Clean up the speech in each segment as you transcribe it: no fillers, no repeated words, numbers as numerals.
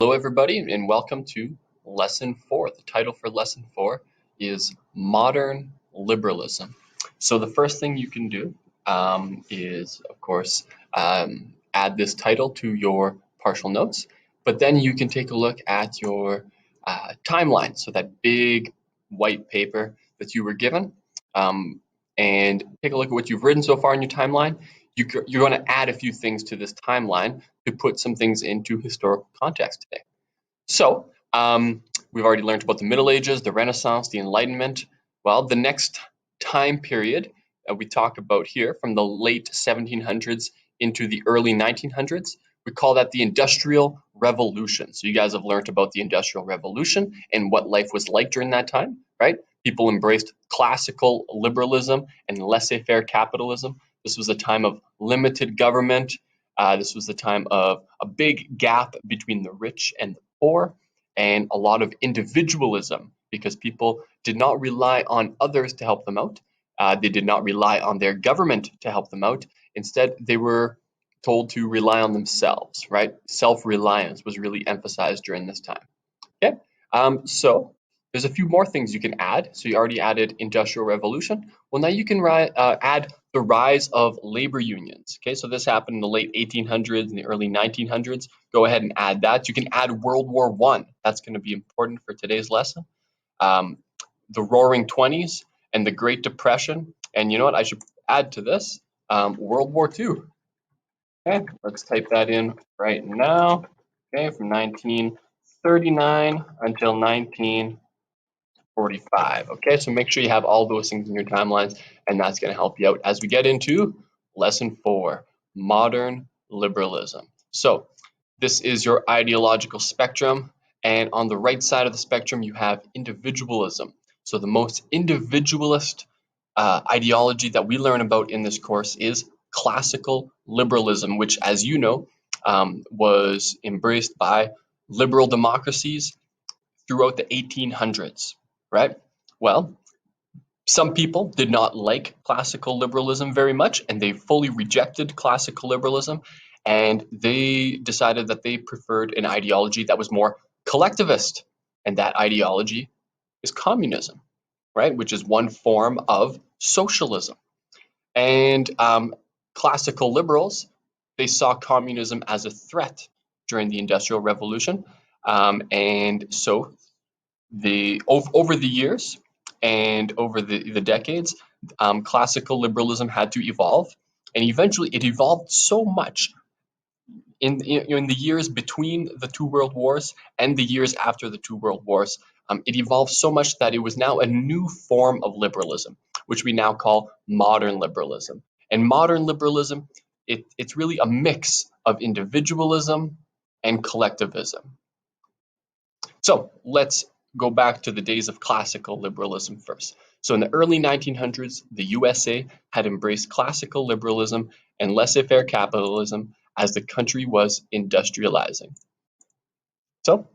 Hello, everybody, and welcome to Lesson 4. The title for Lesson 4 is Modern Liberalism. So, the first thing you can do is, of course, add this title to your partial notes, but then you can take a look at your timeline, so that big white paper that you were given, um, and take a look at what you've written so far in your timeline. You're going to add a few things to this timeline to put some things into historical context today. So, we've already learned about the Middle Ages, the Renaissance, the Enlightenment. Well, the next time period we talk about here, from the late 1700s into the early 1900s, we call that the Industrial Revolution. So, you guys have learned about the Industrial Revolution and what life was like during that time, right? People embraced classical liberalism and laissez faire capitalism. This was a time of limited government. This was the time of a big gap between the rich and the poor, and a lot of individualism because people did not rely on others to help them out. They did not rely on their government to help them out. Instead, they were told to rely on themselves, right? Self-reliance was really emphasized during this time. Okay, so there's a few more things you can add. So you already added Industrial Revolution. Well, now you can add the rise of labor unions. Okay, so this happened in the late 1800s and the early 1900s. Go ahead and add that. You can add World War I. That's going to be important for today's lesson. Um, the Roaring Twenties and the Great Depression. And you know what? I should add to this World War II. Okay, let's type that in right now. Okay, from 1939 until 1945. Okay, so make sure you have all those things in your timelines, and that's going to help you out as we get into lesson 4, modern liberalism. So, this is your ideological spectrum, and on the right side of the spectrum, you have individualism. So, the most individualist ideology that we learn about in this course is classical liberalism, which, as you know, was embraced by liberal democracies throughout the 1800s, right? Well, some people did not like classical liberalism very much, and they fully rejected classical liberalism, and they decided that they preferred an ideology that was more collectivist, and that ideology is communism, right? Which is one form of socialism. And classical liberals, they saw communism as a threat during the Industrial Revolution. And so over the years and over the decades, classical liberalism had to evolve. And eventually it evolved so much in the years between the two world wars and the years after the two world wars. It evolved so much that it was now a new form of liberalism, which we now call modern liberalism. And modern liberalism, it's really a mix of individualism and collectivism. So let's go back to the days of classical liberalism first. So in the early 1900s, the USA had embraced classical liberalism and laissez-faire capitalism as the country was industrializing. So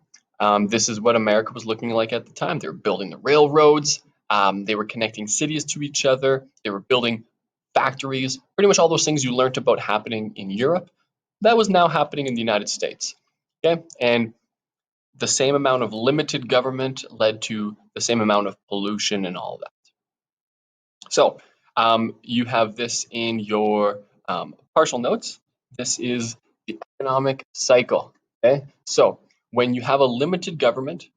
this is what America was looking like at the time. They were building the railroads, they were connecting cities to each other, they were building factories, pretty much all those things you learned about happening in Europe, that was now happening in the United States. Okay, and the same amount of limited government led to the same amount of pollution and all that. So you have this in your partial notes. This is the economic cycle. Okay, so when you have a limited government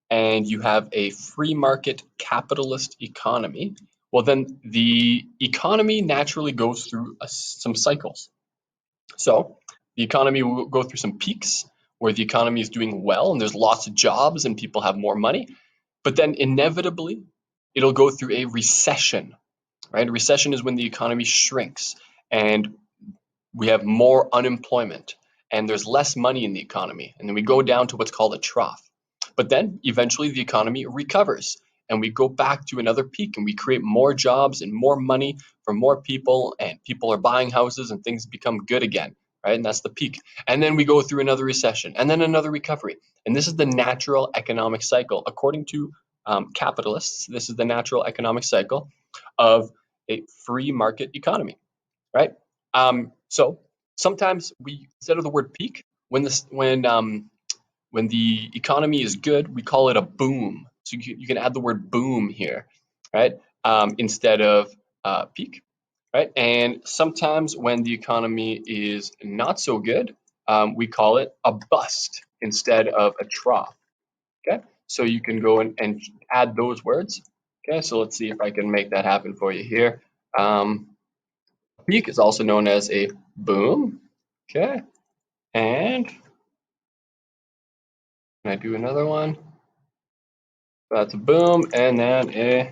and you have a free market capitalist economy, well, then the economy naturally goes through some cycles. So the economy will go through some peaks where the economy is doing well and there's lots of jobs and people have more money. But then inevitably, it'll go through a recession, right? A recession is when the economy shrinks and we have more unemployment and there's less money in the economy. And then we go down to what's called a trough. But then eventually the economy recovers and we go back to another peak and we create more jobs and more money for more people, and people are buying houses and things become good again, right? And that's the peak. And then we go through another recession and then another recovery. And this is the natural economic cycle. According to capitalists, this is the natural economic cycle of a free market economy, right? So sometimes we, instead of the word peak, when when the economy is good, we call it a boom. So you can add the word boom here, right? Instead of peak, right? And sometimes when the economy is not so good, we call it a bust instead of a trough. Okay, so you can go and add those words. Okay, so let's see if I can make that happen for you here. Peak is also known as a boom. Okay, and can I do another one? That's a boom, and then a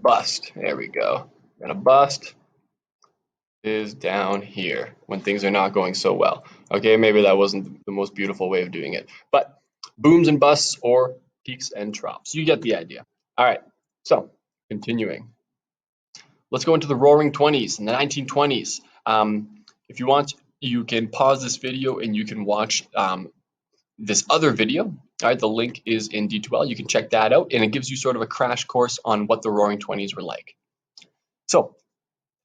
bust. There we go. And a bust is down here when things are not going so well. Okay, maybe that wasn't the most beautiful way of doing it, but booms and busts or peaks and troughs. You get the idea. All right, so continuing. Let's go into the Roaring 20s in the 1920s. If you want, you can pause this video and you can watch this other video. All right, the link is in D2L. You can check that out, and it gives you sort of a crash course on what the Roaring 20s were like. So,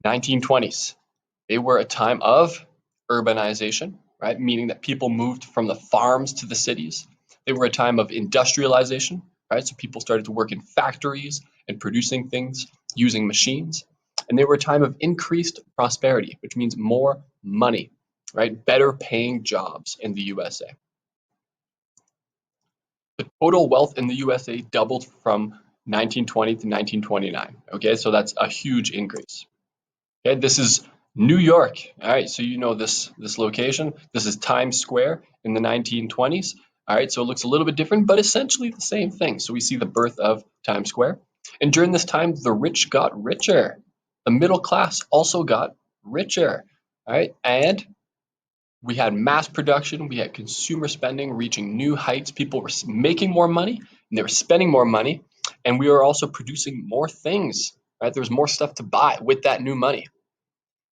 1920s, they were a time of urbanization, right? Meaning that people moved from the farms to the cities. They were a time of industrialization, right? So people started to work in factories and producing things using machines. And they were a time of increased prosperity, which means more money, right? Better paying jobs in the USA. The total wealth in the USA doubled from 1920 to 1929. Okay, so that's a huge increase. Okay, this is New York. All right, so you know this location. This is Times Square in the 1920s. All right, so it looks a little bit different, but essentially the same thing. So we see the birth of Times Square. And during this time, the rich got richer. The middle class also got richer. All right, and we had mass production, we had consumer spending reaching new heights. People were making more money and they were spending more money, and we were also producing more things. Right, there was more stuff to buy with that new money.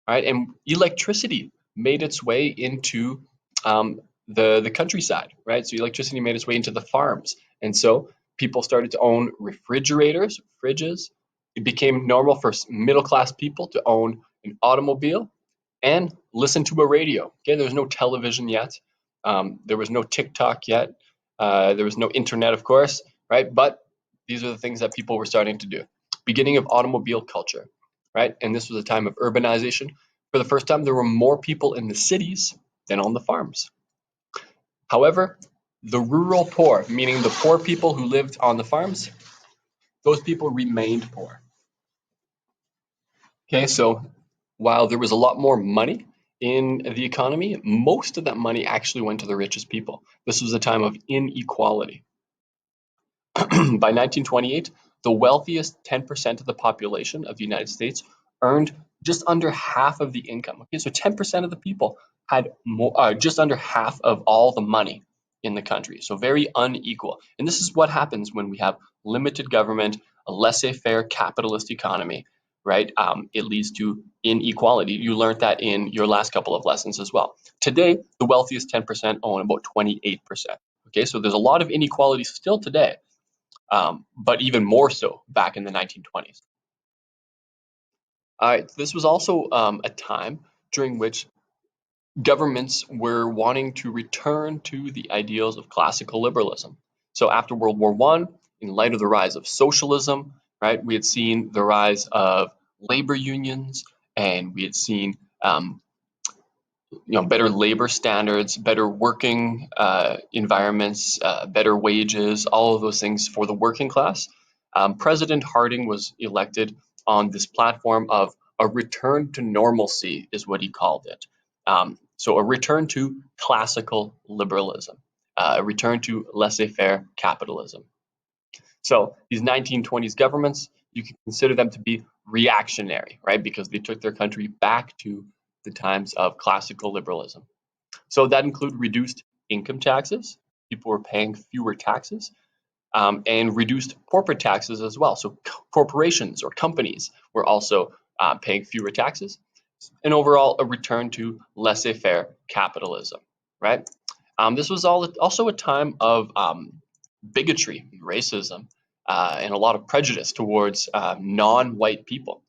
Right, and electricity made its way into the countryside. Right, so electricity made its way into the farms, and so people started to own refrigerators, fridges. It became normal for middle class people to own an automobile and listen to a radio. Okay, there was no television yet. There was no TikTok yet. There was no internet, of course, right? But these are the things that people were starting to do. Beginning of automobile culture, right? And this was a time of urbanization. For the first time, there were more people in the cities than on the farms. However, the rural poor, meaning the poor people who lived on the farms, those people remained poor. Okay, so while there was a lot more money in the economy, most of that money actually went to the richest people. This was a time of inequality. By 1928, the wealthiest 10% of the population of the United States earned just under half of the income. Okay, so 10% of the people had more, just under half of all the money in the country. So very unequal. And this is what happens when we have limited government, a laissez-faire capitalist economy, right? It leads to inequality. You learned that in your last couple of lessons as well. Today, the wealthiest 10% own about 28%. Okay, so there's a lot of inequality still today, but even more so back in the 1920s. This was also a time during which governments were wanting to return to the ideals of classical liberalism. So after World War I, in light of the rise of socialism, right, we had seen the rise of labor unions, and we had seen better labor standards, better working environments, better wages, all of those things for the working class. President Harding was elected on this platform of a return to normalcy, is what he called it. So a return to classical liberalism, a return to laissez-faire capitalism. So these 1920s governments, you can consider them to be reactionary, right? Because they took their country back to the times of classical liberalism. So that included reduced income taxes. People were paying fewer taxes, and reduced corporate taxes as well. So corporations or companies were also paying fewer taxes, and overall a return to laissez-faire capitalism, right? This was also a time of bigotry, racism, and a lot of prejudice towards non-white people,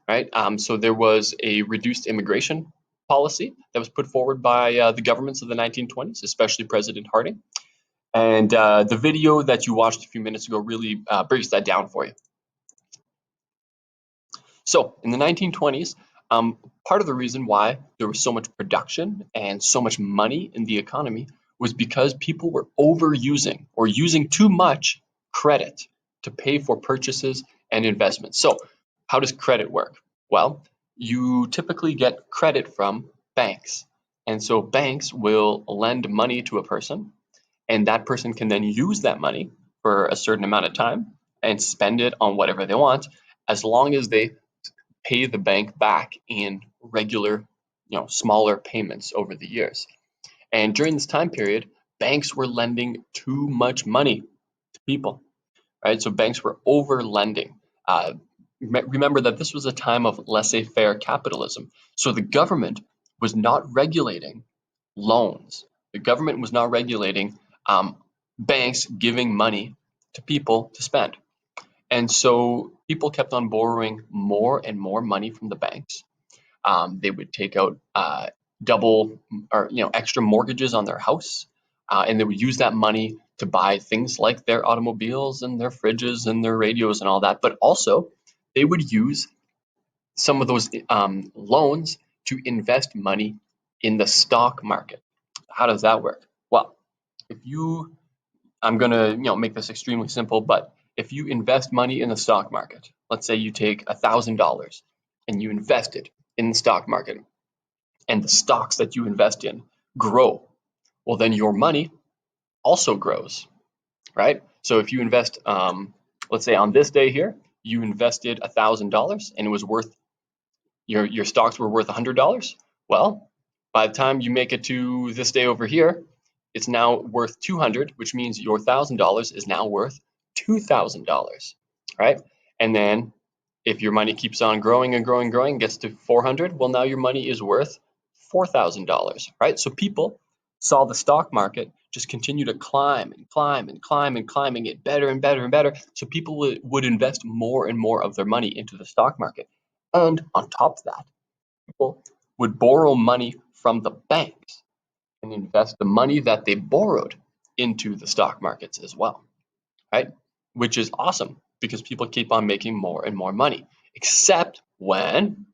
right? So there was a reduced immigration policy that was put forward by the governments of the 1920s, especially President Harding. And the video that you watched a few minutes ago really breaks that down for you. So in the 1920s, part of the reason why there was so much production and so much money in the economy was because people were overusing or using too much credit to pay for purchases and investments. So how does credit work? Well, you typically get credit from banks. And so banks will lend money to a person, and that person can then use that money for a certain amount of time and spend it on whatever they want, as long as they pay the bank back in regular, smaller payments over the years. And during this time period, banks were lending too much money to people, right? So banks were over lending. Remember that this was a time of laissez-faire capitalism. So the government was not regulating loans. The government was not regulating banks giving money to people to spend. And so people kept on borrowing more and more money from the banks. They would take out double or extra mortgages on their house, and they would use that money to buy things like their automobiles and their fridges and their radios and all that. But also, they would use some of those loans to invest money in the stock market. How does that work? Well, if you I'm going to make this extremely simple, but if you invest money in the stock market, let's say you take $1,000 and you invest it in the stock market, and the stocks that you invest in grow, well, then your money also grows, right? So if you invest, let's say on this day here, you invested $1,000 and it was worth your stocks were worth $100. Well, by the time you make it to this day over here, it's now worth 200, which means your $1,000 is now worth $2,000, right? And then if your money keeps on growing and growing and growing, gets to 400, well, now your money is worth $4,000, right? So people saw the stock market just continue to climb and climb and climb and climbing it better and better and better. So people would invest more and more of their money into the stock market. And on top of that, people would borrow money from the banks and invest the money that they borrowed into the stock markets as well, right? Which is awesome because people keep on making more and more money, except when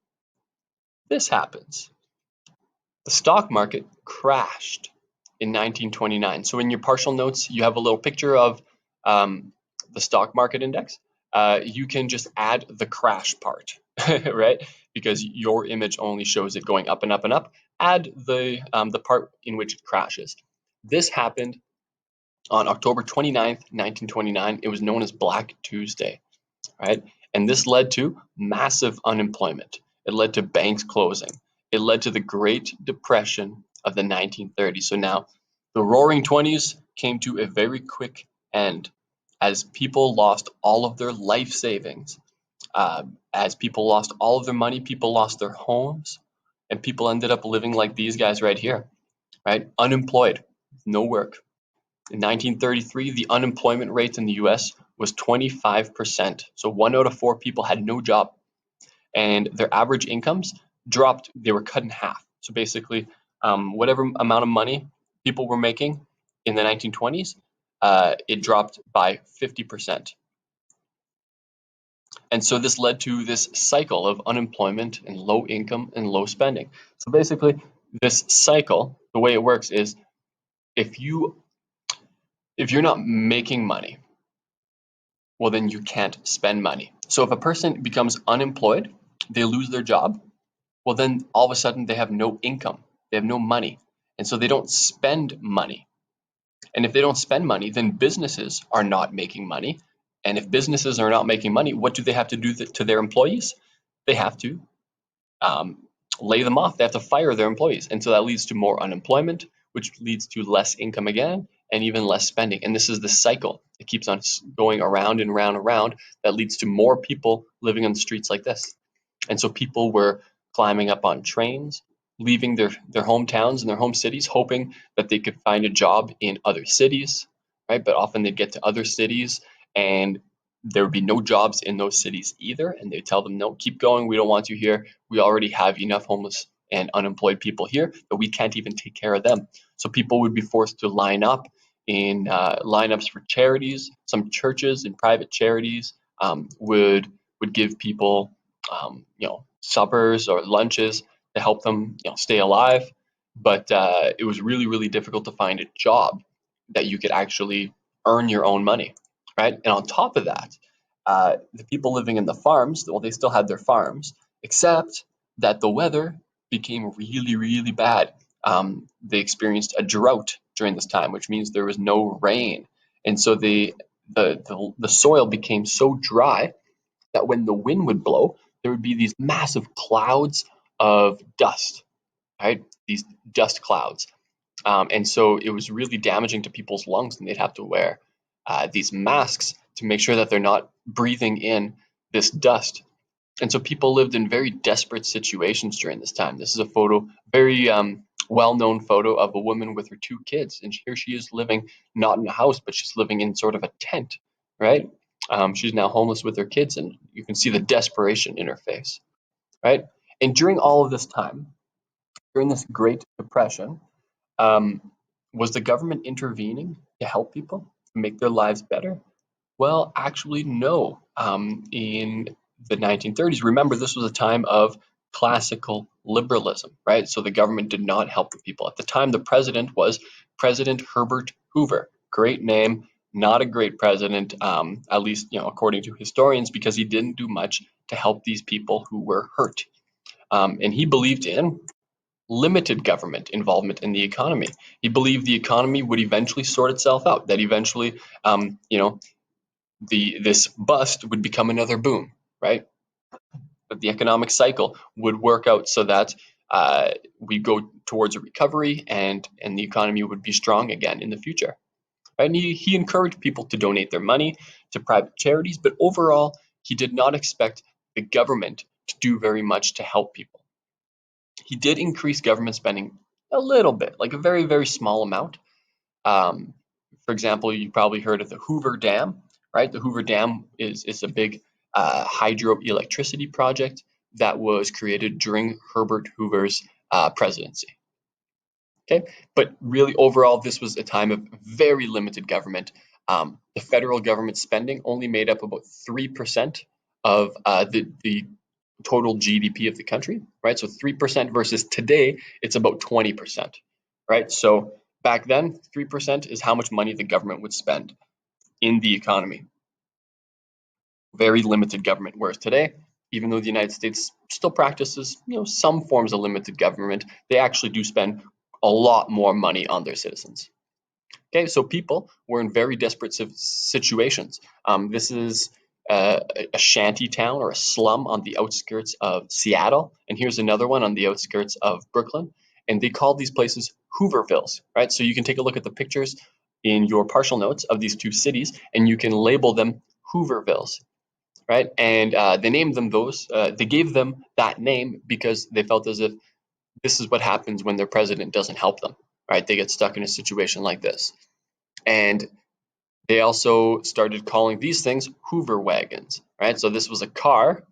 this happens. The stock market crashed in 1929. So in your partial notes, you have a little picture of the stock market index. You can just add the crash part, right? Because your image only shows it going up and up and up. Add the part in which it crashes. This happened on October 29th, 1929. It was known as Black Tuesday, right? And this led to massive unemployment. It led to banks closing. It led to the Great Depression of the 1930s. So now the Roaring Twenties came to a very quick end as people lost all of their life savings. As people lost all of their money, people lost their homes, and people ended up living like these guys right here, right? Unemployed, no work. In 1933, the unemployment rate in the US was 25%. So 1 out of 4 people had no job, and their average incomes dropped. They were cut in half. So basically, whatever amount of money people were making in the 1920s, it dropped by 50%. And so this led to this cycle of unemployment and low income and low spending. So basically, this cycle, the way it works is if you're not making money, well, then you can't spend money. So if a person becomes unemployed, they lose their job, well, then all of a sudden they have no income, they have no money, and so they don't spend money. And if they don't spend money, then businesses are not making money. And if businesses are not making money, what do they have to do to their employees? They have to lay them off. They have to fire their employees. And so that leads to more unemployment, which leads to less income again, and even less spending. And this is the cycle. It keeps on going around and around and around. That leads to more people living on the streets like this. And so people were climbing up on trains, leaving their hometowns and their home cities, hoping that they could find a job in other cities, right? But often they'd get to other cities and there would be no jobs in those cities either. And they'd tell them, no, keep going. We don't want you here. We already have enough homeless and unemployed people here that we can't even take care of them. So people would be forced to line up in lineups for charities. Some churches and private charities would give people suppers or lunches to help them stay alive. But it was really, really difficult to find a job that you could actually earn your own money, right? And on top of that, the people living in the farms, well, they still had their farms, except that the weather became really, really bad. They experienced a drought during this time, which means there was no rain, and so the soil became so dry that when the wind would blow, there would be these massive clouds of dust, right? These dust clouds. And so it was really damaging to people's lungs, and they'd have to wear these masks to make sure that they're not breathing in this dust. And so people lived in very desperate situations during this time. This is a photo, very well-known photo of a woman with her two kids, and here she is living not in a house, but she's living in sort of a tent, right? She's now homeless with her kids, and you can see the desperation in her face, right? And during all of this time, during this Great Depression, um, was the government intervening to help people to make their lives better? Well, actually, no. In the 1930s, remember, this was a time of classical liberalism, right? So the government did not help the people. At the time, the president was President Herbert Hoover. Great name, not a great president, at least according to historians, because he didn't do much to help these people who were hurt. And he believed in limited government involvement in the economy. He believed the economy would eventually sort itself out, that eventually, this bust would become another boom, right? That the economic cycle would work out so that we go towards a recovery and the economy would be strong again in the future. Right? And he encouraged people to donate their money to private charities, but overall, he did not expect the government to do very much to help people. He did increase government spending a little bit, like a very, very small amount. Um, for example, you probably heard of the Hoover Dam, right? The Hoover Dam is a big hydroelectricity project that was created during Herbert Hoover's presidency. Okay, but really overall, this was a time of very limited government. The federal government spending only made up about 3% of the total GDP of the country, right? So 3% versus today, it's about 20%, right? So back then, 3% is how much money the government would spend in the economy. Very limited government. Whereas today, even though the United States still practices, some forms of limited government, they actually do spend a lot more money on their citizens. Okay, so people were in very desperate situations. This is a shanty town or a slum on the outskirts of Seattle, and here's another one on the outskirts of Brooklyn, and they called these places Hoovervilles, right? So you can take a look at the pictures in your partial notes of these two cities, and you can label them Hoovervilles, right? And they named them those. They gave them that name because they felt as if this is what happens when their president doesn't help them, right? They get stuck in a situation like this. And they also started calling these things Hoover wagons, right? So this was a car,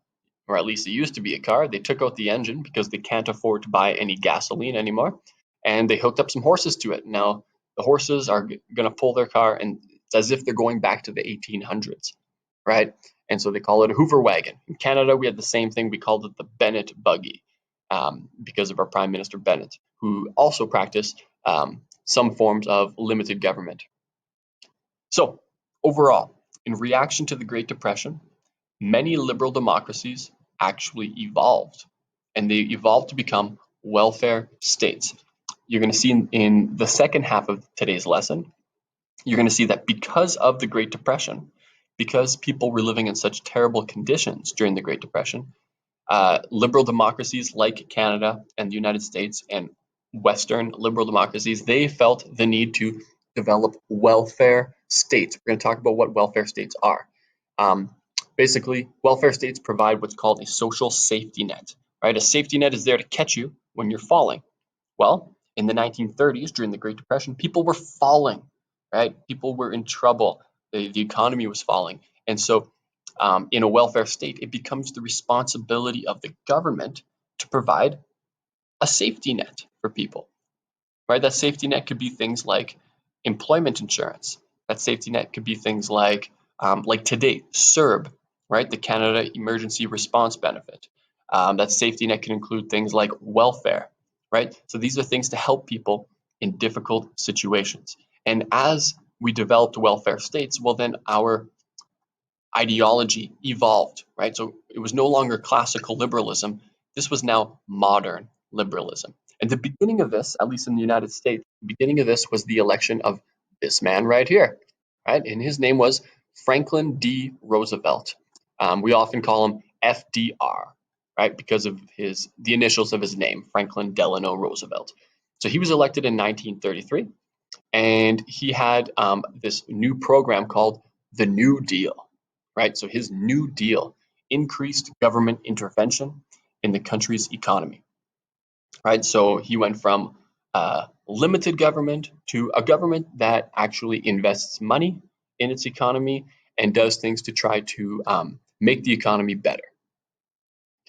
or at least it used to be a car. They took out the engine because they can't afford to buy any gasoline anymore, and they hooked up some horses to it. Now the horses are going to pull their car, and it's as if they're going back to the 1800s, right? And so they call it a Hoover wagon. In Canada, we had the same thing. We called it the Bennett buggy because of our Prime Minister Bennett, who also practiced some forms of limited government. So, overall, in reaction to the Great Depression, many liberal democracies actually evolved, and they evolved to become welfare states. You're going to see in the second half of today's lesson, you're going to see that because of the Great Depression, because people were living in such terrible conditions during the Great Depression, liberal democracies like Canada and the United States and Western liberal democracies, they felt the need to develop welfare states. We're going to talk about what welfare states are. Basically, welfare states provide what's called a social safety net, right? A safety net is there to catch you when you're falling. Well, in the 1930s, during the Great Depression, people were falling, right? People were in trouble. The economy was falling. And so in a welfare state, it becomes the responsibility of the government to provide a safety net for people, right? That safety net could be things like employment insurance. That safety net could be things like today, CERB, right? The Canada Emergency Response Benefit. That safety net can include things like welfare, right? So these are things to help people in difficult situations. And as we developed welfare states, well, then our ideology evolved, right? So it was no longer classical liberalism. This was now modern liberalism. And the beginning of this, at least in the United States, the beginning of this was the election of this man right here, right? And his name was Franklin D. Roosevelt. We often call him FDR, right? Because of the initials of his name, Franklin Delano Roosevelt. So he was elected in 1933, and he had this new program called the New Deal, right? So his New Deal increased government intervention in the country's economy, right? So he went from limited government to a government that actually invests money in its economy and does things to try to make the economy better.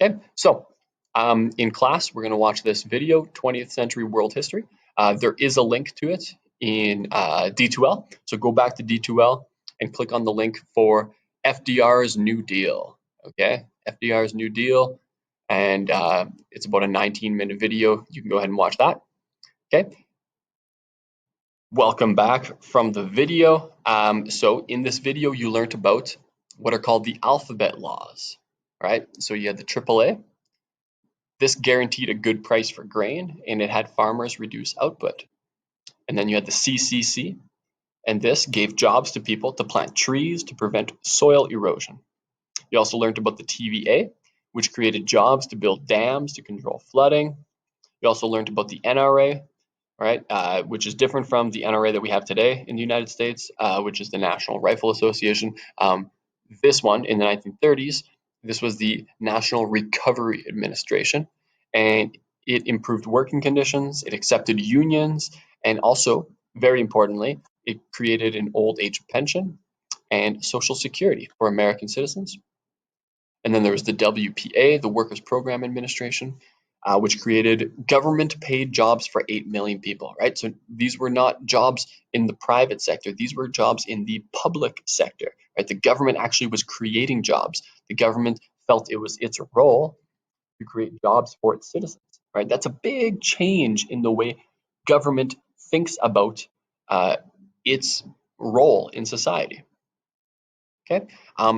Okay, so in class, we're going to watch this video, 20th Century World History. There is a link to it in D2L. So go back to D2L and click on the link for FDR's New Deal. Okay, FDR's New Deal. And it's about a 19-minute video. You can go ahead and watch that. Okay. Welcome back from the video. So in this video, you learned about what are called the alphabet laws, right? So you had the AAA. This guaranteed a good price for grain, and it had farmers reduce output. And then you had the CCC, and this gave jobs to people to plant trees to prevent soil erosion. You also learned about the TVA, which created jobs to build dams to control flooding. You also learned about the NRA, right, which is different from the NRA that we have today in the United States, which is the National Rifle Association. This one in the 1930s, this was the National Recovery Administration, and it improved working conditions, it accepted unions, and also, very importantly, it created an old age pension and Social Security for American citizens. And then there was the WPA, the Workers Program Administration, which created government-paid jobs for 8 million people, right? So these were not jobs in the private sector. These were jobs in the public sector, right? The government actually was creating jobs. The government felt it was its role to create jobs for its citizens, right? That's a big change in the way government thinks about its role in society. Okay,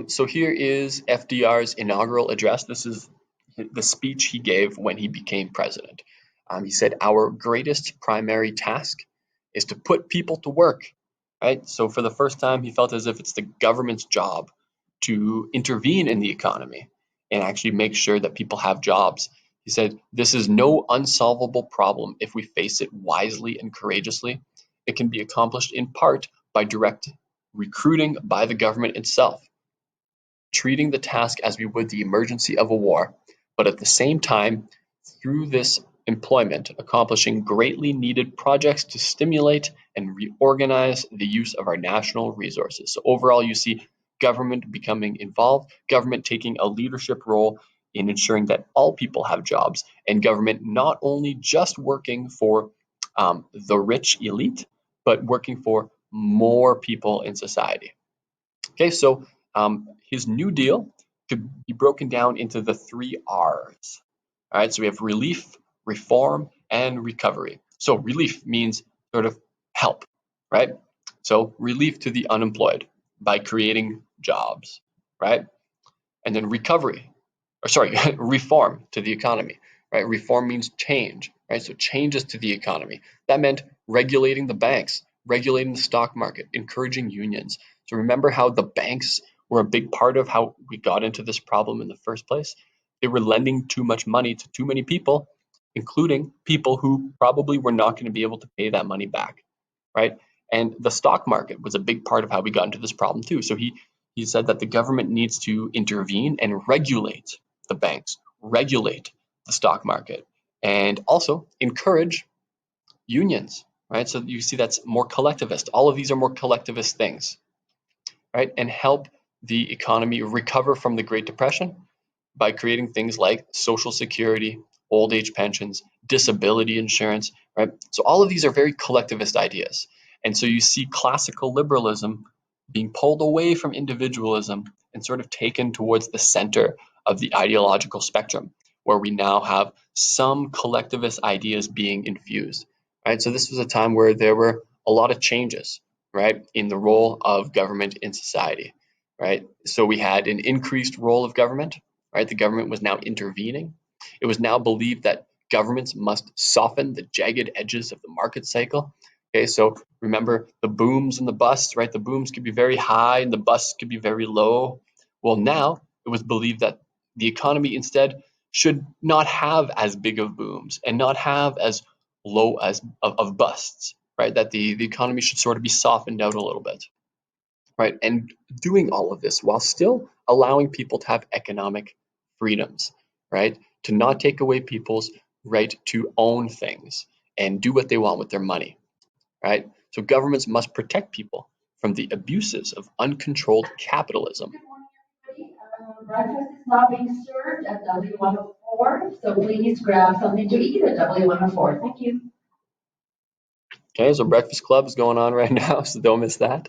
so here is FDR's inaugural address. This is the speech he gave when he became president. He said, "Our greatest primary task is to put people to work." Right. So for the first time, he felt as if it's the government's job to intervene in the economy and actually make sure that people have jobs. He said, "This is no unsolvable problem if we face it wisely and courageously. It can be accomplished in part by direct recruiting by the government itself, treating the task as we would the emergency of a war, but at the same time, through this employment, accomplishing greatly needed projects to stimulate and reorganize the use of our national resources." So overall, you see government becoming involved, government taking a leadership role in ensuring that all people have jobs, and government not only just working for the rich elite, but working for more people in society. Okay, so his New Deal could be broken down into the 3 R's. All right, so we have relief, reform, and recovery. So relief means sort of help, right? So relief to the unemployed by creating jobs, right? And then recovery, or sorry, reform to the economy, right? Reform means change, right? So changes to the economy. That meant regulating the banks, regulating the stock market, encouraging unions. So remember how the banks were a big part of how we got into this problem in the first place? They were lending too much money to too many people, including people who probably were not going to be able to pay that money back, right? And the stock market was a big part of how we got into this problem too. So he said that the government needs to intervene and regulate the banks, regulate the stock market, and also encourage unions, right? So you see that's more collectivist. All of these are more collectivist things, right? And help the economy recover from the Great Depression by creating things like Social Security, old age pensions, disability insurance, right? So all of these are very collectivist ideas. And so you see classical liberalism being pulled away from individualism and sort of taken towards the center of the ideological spectrum, where we now have some collectivist ideas being infused, right? So this was a time where there were a lot of changes, right, in the role of government in society, right? So we had an increased role of government, right? The government was now intervening. It was now believed that governments must soften the jagged edges of the market cycle. Okay, so remember the booms and the busts, right? The booms could be very high and the busts could be very low. Well, now it was believed that the economy instead should not have as big of booms and not have as low as of busts, right? That the economy should sort of be softened out a little bit, right? And doing all of this while still allowing people to have economic freedoms, right? To not take away people's right to own things and do what they want with their money, right? So governments must protect people from the abuses of uncontrolled capitalism. Breakfast is now being served at W104, so please grab something to eat at W104. Thank you. Okay, so Breakfast Club is going on right now, so don't miss that.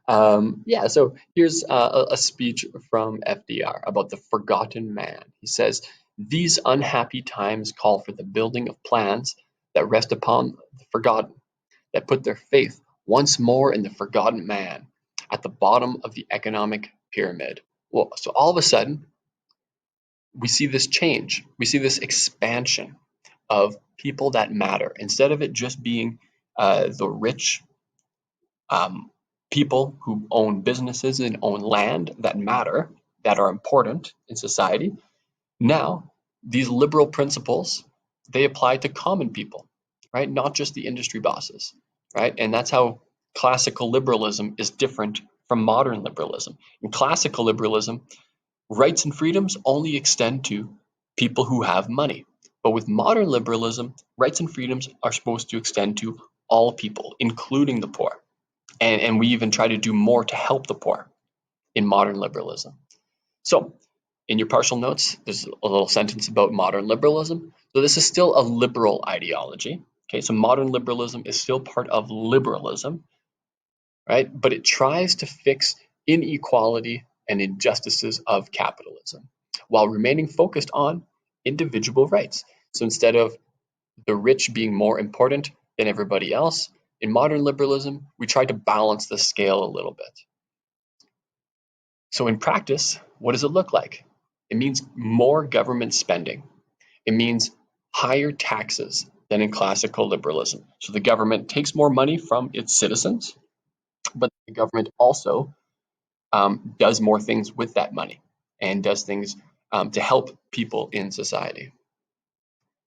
Yeah, so here's a speech from FDR about the forgotten man. He says, "These unhappy times call for the building of plans that rest upon the forgotten, that put their faith once more in the forgotten man at the bottom of the economic pyramid." Well, so all of a sudden, we see this change. We see this expansion of people that matter. Instead of it just being the rich people who own businesses and own land that matter, that are important in society, now these liberal principles, they apply to common people, right? Not just the industry bosses, right? And that's how classical liberalism is different from modern liberalism. In classical liberalism, rights and freedoms only extend to people who have money. But with modern liberalism, rights and freedoms are supposed to extend to all people, including the poor. And we even try to do more to help the poor in modern liberalism. So, in your partial notes, there's a little sentence about modern liberalism. So, this is still a liberal ideology. Okay, so modern liberalism is still part of liberalism, right? But it tries to fix inequality and injustices of capitalism while remaining focused on individual rights. So instead of the rich being more important than everybody else, in modern liberalism, we try to balance the scale a little bit. So in practice, what does it look like? It means more government spending. It means higher taxes than in classical liberalism. So the government takes more money from its citizens, but the government also does more things with that money and does things to help people in society.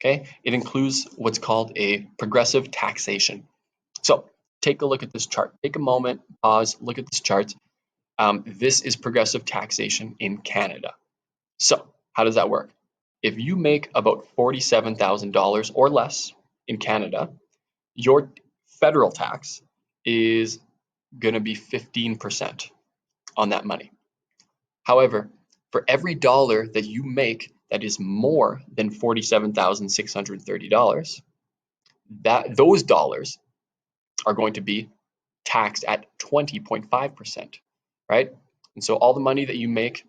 Okay, it includes what's called a progressive taxation. So take a look at this chart. Take a moment, pause, look at this chart. This is progressive taxation in Canada. So how does that work? If you make about $47,000 or less in Canada, your federal tax is going to be 15% on that money. However, for every dollar that you make that is more than $47,630, that those dollars are going to be taxed at 20.5%, right? And so all the money that you make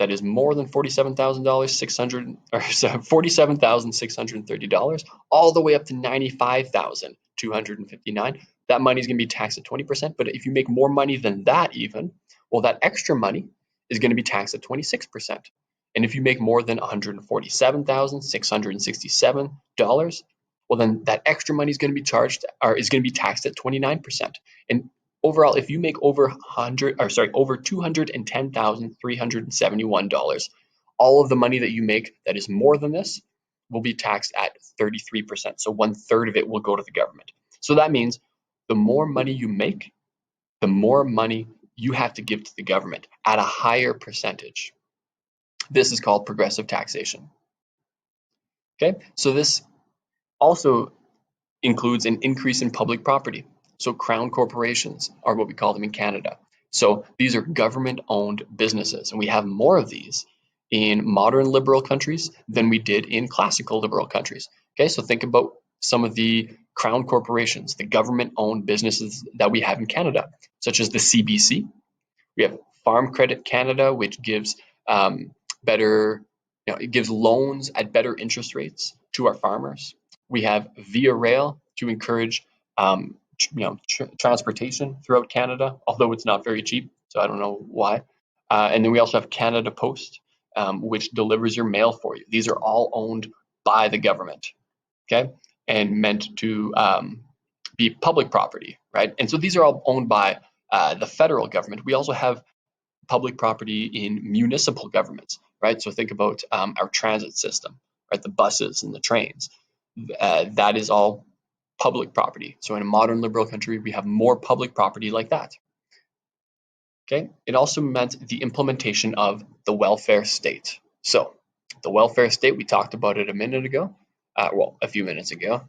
that is more than $47,630, all the way up to $95,259, that money is going to be taxed at 20%. But if you make more money than that, even, well, that extra money is going to be taxed at 26%. And if you make more than $147,667, well, then that extra money is going to be charged or is going to be taxed at 29%. And overall, if you make over $210,371, all of the money that you make that is more than this will be taxed at 33%. So 1/3 of it will go to the government. So that means the more money you make, the more money you have to give to the government at a higher percentage. This is called progressive taxation. Okay, so this also includes an increase in public property. So crown corporations are what we call them in Canada. So these are government-owned businesses, and we have more of these in modern liberal countries than we did in classical liberal countries. Okay, so think about some of the crown corporations, the government-owned businesses that we have in Canada, such as the CBC. We have Farm Credit Canada, which gives better, it gives loans at better interest rates to our farmers. We have Via Rail to encourage, transportation throughout Canada, although it's not very cheap, so I don't know why. And then we also have Canada Post, which delivers your mail for you. These are all owned by the government, okay, and meant to be public property, right? And so these are all owned by the federal government. We also have public property in municipal governments, right? So think about our transit system, right? The buses and the trains. That is all public property. So in a modern liberal country, we have more public property like that. Okay. It also meant the implementation of the welfare state. So the welfare state, we talked about it a minute ago, a few minutes ago.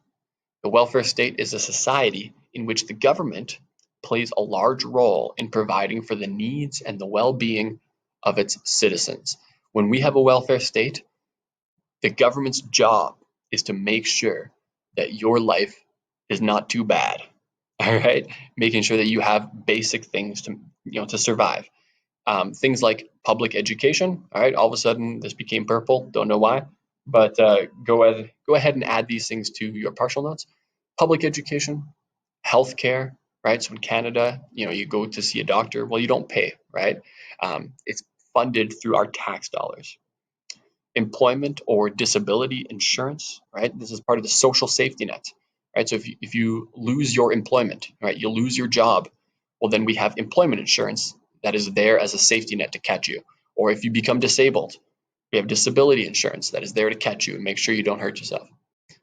The welfare state is a society in which the government plays a large role in providing for the needs and the well-being of its citizens. When we have a welfare state, the government's job is to make sure that your life is not too bad. All right, making sure that you have basic things to survive. Things like public education. All right, all of a sudden this became purple. Don't know why, but go ahead and add these things to your partial notes. Public education, healthcare, right? So in Canada, you go to see a doctor. Well, you don't pay, right? It's funded through our tax dollars. Employment or disability insurance, right? This is part of the social safety net, right? So if you lose your employment, right, you lose your job, well, then we have employment insurance that is there as a safety net to catch you. Or if you become disabled, we have disability insurance that is there to catch you and make sure you don't hurt yourself.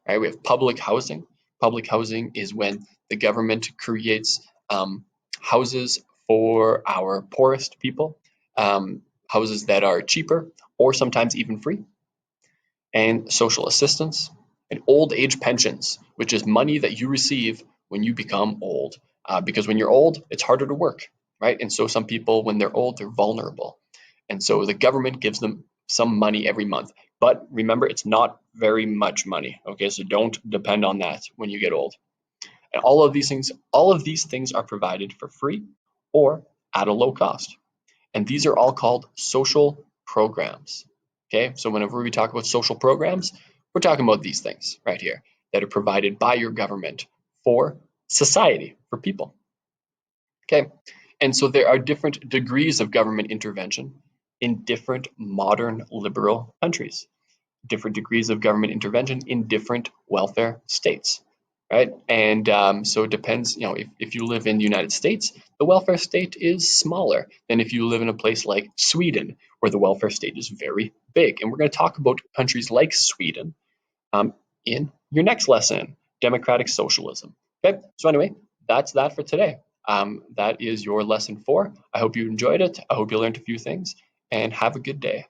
Right? We have public housing. Public housing is when the government creates houses for our poorest people, houses that are cheaper or sometimes even free. And social assistance and old age pensions, which is money that you receive when you become old. Because when you're old, it's harder to work, right? And so some people, when they're old, they're vulnerable. And so the government gives them some money every month. But remember, it's not very much money. Okay, so don't depend on that when you get old. And all of these things are provided for free or at a low cost. And these are all called social programs. Okay, so whenever we talk about social programs, we're talking about these things right here that are provided by your government for society, for people. Okay, and so there are different degrees of government intervention in different modern liberal countries, different degrees of government intervention in different welfare states, right? And so it depends, if you live in the United States, the welfare state is smaller than if you live in a place like Sweden, where the welfare state is very big. And we're going to talk about countries like Sweden in your next lesson, democratic socialism. Okay, so anyway, that's that for today. That is your lesson 4. I hope you enjoyed it. I hope you learned a few things, and have a good day.